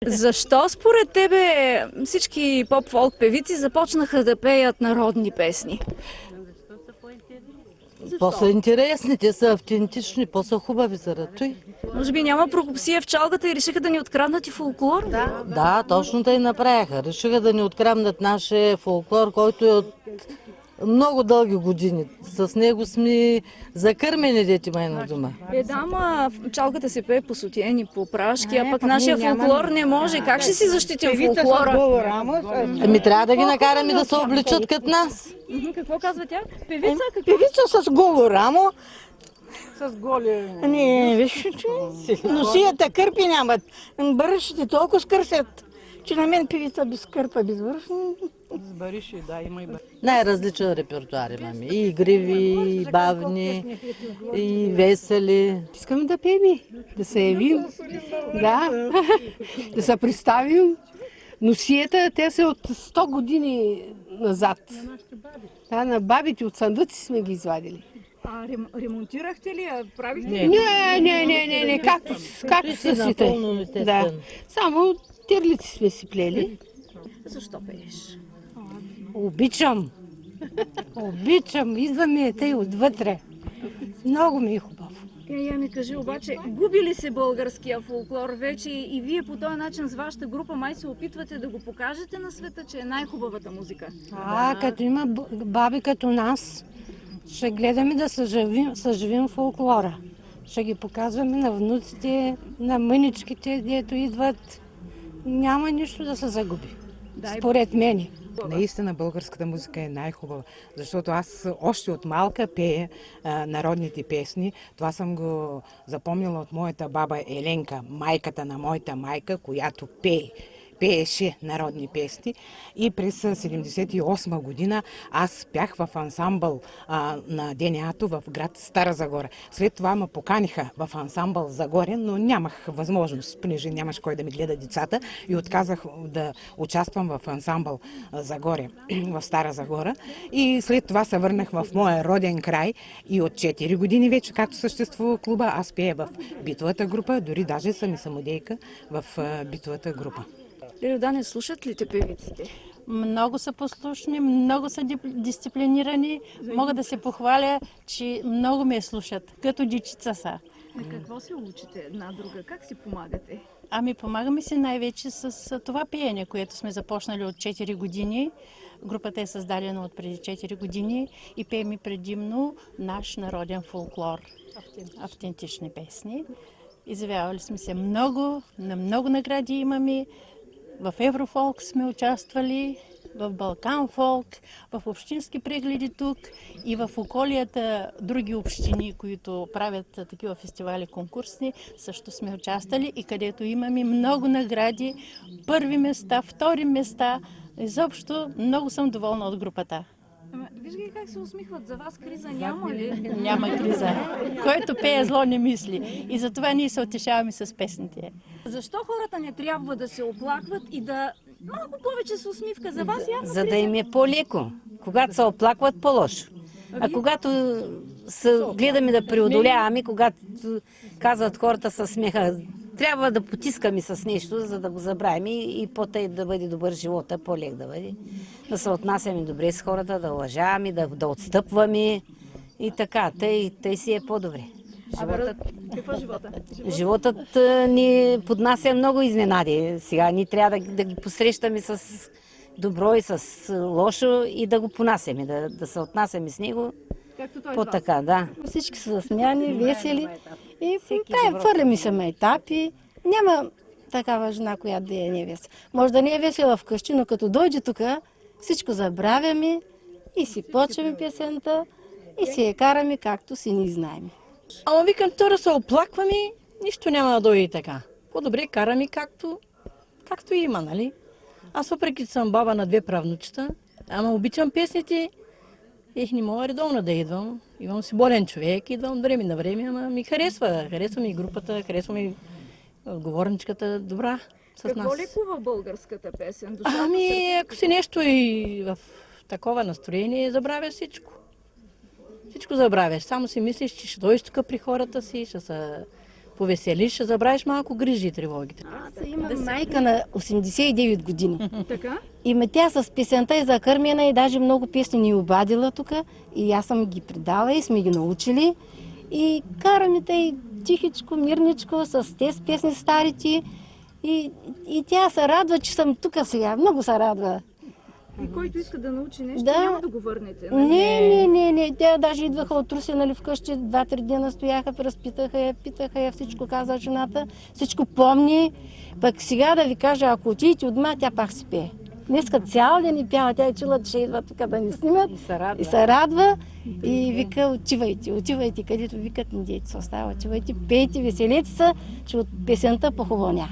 Защо според тебе всички поп-фолк певици започнаха да пеят народни песни? По-са интересни, те са автентични, по-са хубави заради той. Може би няма прокопсия в чалгата и решиха да ни откраднат и фолклор? Да, точно тъй направиха. Решиха да ни откраднат нашия фолклор, който е от много дълги години. С него сме закърмени, дети май на дома. Ама чалгата се пее по сутиени, по прашки, а пък нашия фолклор не може. Как ще си защитим фолклора? Ами трябва да ги накараме да се обличат като нас. Какво казва тя? Певица? Певица с голо рамо. С голи... Не, виж, че носията кърпи нямат. Баришите толкова скърсят, че на мен певица без кърпа, без бариш. С бариши, да, има и бариши. Най-различен репертуар имаме. И игриви, и бавни, и весели. Искаме да пеем, да се явим, да, да се представим. Носията, те са от 100 години назад. Да, на бабите от съндъци сме ги извадили. А ремонтирахте ли? Правихте ли? Не, както са си тъй. Да. Само терлици сме си плели. Защо пееш? Обичам. Обичам, идваме тъй отвътре. Много ми е хубаво. Я ми кажи обаче, губи ли се българския фолклор вече и вие по този начин с вашата група май се опитвате да го покажете на света, че е най-хубавата музика? Като има баби като нас, ще гледаме да съживим фолклора. Ще ги показваме на внуците, на мъничките, дето идват. Няма нищо да се загуби, според мене. Наистина българската музика е най-хубава, защото аз още от малка пея народните песни. Това съм го запомнила от моята баба Еленка, майката на моята майка, която пееше народни песни. И през 1978 година аз пях в ансамбъл на ДНА-то в град Стара Загора. След това ме поканиха в ансамбъл Загоре, но нямах възможност, понеже нямаш кой да ми гледа децата и отказах да участвам в ансамбъл Загоре в Стара Загора. И след това се върнах в моя роден край и от 4 години вече, както съществува клуба, аз пея в битовата група, дори даже съм и самодейка в битовата група. Лелю Дане, слушат ли те певиците? Много са послушни, много са дисциплинирани. Мога да се похваля, че много ме слушат, като дечица са. Какво се учите една друга? Как си помагате? Помагаме си най-вече с това пеене, което сме започнали от 4 години. Групата е създадена от преди 4 години и пеем предимно наш народен фолклор, автентични песни. Изявявали сме се много, на много награди имаме. В Еврофолк сме участвали, в Балкан Фолк, в общински прегледи тук и в околията други общини, които правят такива фестивали конкурсни, също сме участвали и където имаме много награди, първи места, втори места. Изобщо много съм доволна от групата. Виж ги как се усмихват. За вас криза няма ли? Няма криза. Който пее зло не мисли. И затова ние се утешаваме с песните. Защо хората не трябва да се оплакват и да малко повече с усмивка? За вас явно За да им е по-леко. Когато се оплакват, по-лошо. А когато гледаме да преодоляваме, когато казват хората със смеха, трябва да потискаме с нещо, за да го забравим и по-тъй да бъде добър живота, по-лек да бъде. Да се отнасяме добре с хората, да уважаваме, да отстъпваме и така. Тъй си е по-добре. Какво живота? Животът ни поднася много изненади. Сега ние трябва да ги посрещаме с добро и с лошо и да го понасяме, да се отнасяме с него. Както той по-така, да. Всички са засмяни, весели и фърляме се на етапи. Няма такава жена, която да е невесела. Може да не е весела вкъщи, но като дойде тук, всичко забравяме и си почваме песента и си я караме както си ни знаем. Ама викам, то да се оплакваме, нищо няма да дойде така. По-добре караме както има, нали? Аз въпреки, че съм баба на 2 правнучета, ама обичам песните. Не мога редовно да идвам. Имам си болен човек, идвам от време на време, ама ми харесва. Харесва ми групата, харесва ми отговорничката добра с нас. Какво лекува българската песен? Ако си нещо и в такова настроение, забравяш всичко. Всичко забравяш. Само си мислиш, че ще дойдеш тук при хората си, ще се повеселиш, ще забравиш малко грижи и тревогите. Аз имам майка на 89 години. Така? И тя с песента е закърмена и даже много песни ни обадила тук. И аз съм ги предала и сме ги научили. И караме те тихичко, мирничко, с тези песни старите. И тя се радва, че съм тук сега. Много се радва. И който иска да научи нещо, Да. няма да го върнете. Нали? Не. Те даже идваха от Русе, нали, вкъщи, 2-3 дена стояха, разпитаха я, питаха я, всичко каза жената, всичко помни. Пък сега да ви кажа, ако отидете от дома, тя пак си пее. Днеска цял ден и пява, тя е чула, че идва тук да ни снимат. И се радва. И вика, отивайте, където викат, недейте се остава, отивайте, пейте, веселете се, че от песента похубавня.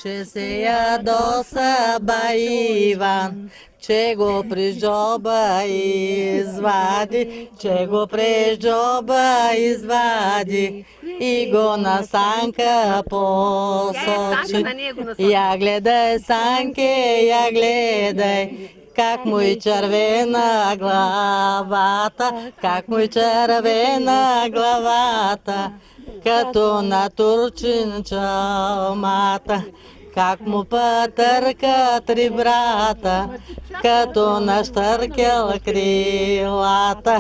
Че се ядоса бай Иван, че го при джоба извади, че го при джоба извади и го на Санка посочи. Я гледай, Санке, я гледай, как му и червена главата, как му и червена главата, като на турчин чалмата, как му пътърка три брата, като нащъркел крилата.